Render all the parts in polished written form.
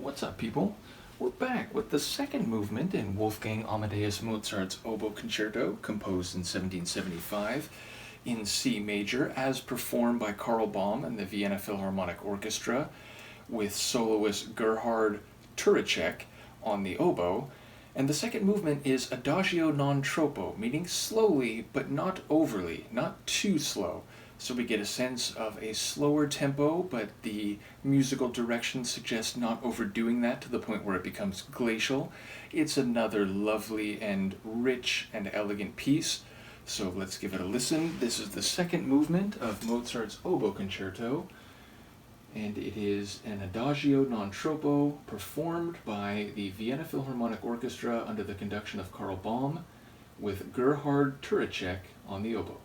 What's up, people? We're back with the second movement in Wolfgang Amadeus Mozart's Oboe Concerto, composed in 1775, in C major, as performed by Karl Baum and the Vienna Philharmonic Orchestra, with soloist Gerhard Turacek on the oboe. And the second movement is Adagio non troppo, meaning slowly, but not overly, not too slow. So we get a sense of a slower tempo, but the musical direction suggests not overdoing that to the point where it becomes glacial. It's another lovely and rich and elegant piece. So let's give it a listen. This is the second movement of Mozart's Oboe Concerto, and it is an Adagio non troppo performed by the Vienna Philharmonic Orchestra under the conduction of Karl Baum, with Gerhard Turacek on the oboe.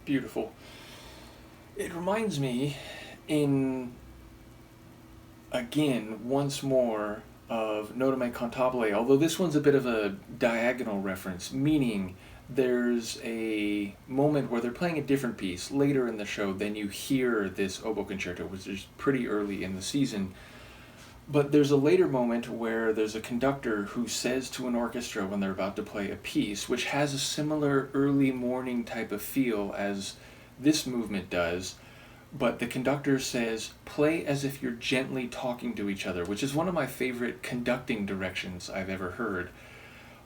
Beautiful. It reminds me, in again, once more, of Nota Me Cantabile, although this one's a bit of a diagonal reference, meaning there's a moment where they're playing a different piece later in the show, then you hear this oboe concerto, which is pretty early in the season. But there's a later moment where there's a conductor who says to an orchestra when they're about to play a piece, which has a similar early morning type of feel as this movement does, but the conductor says, play as if you're gently talking to each other, which is one of my favorite conducting directions I've ever heard.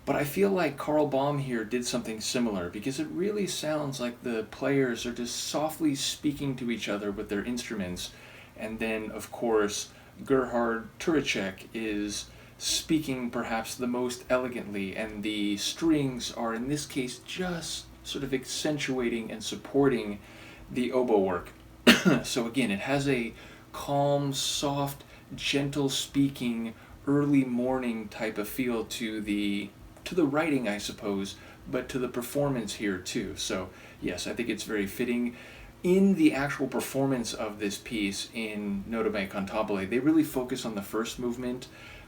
But I feel like Karl Baum here did something similar, because it really sounds like the players are just softly speaking to each other with their instruments, and then, of course, Gerhard Turacek is speaking perhaps the most elegantly, and the strings are in this case just sort of accentuating and supporting the oboe work. So again, it has a calm, soft, gentle speaking, early morning type of feel to the writing, I suppose, but to the performance here too. So yes, I think it's very fitting. In the actual performance of this piece in Nota Me Cantabile, they really focus on the first movement,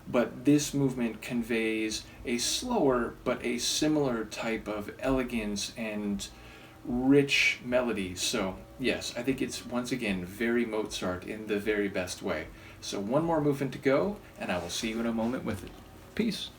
but this movement conveys a slower but a similar type of elegance and rich melody. So yes, I think it's once again very Mozart in the very best way. So one more movement to go, and I will see you in a moment with it. Peace.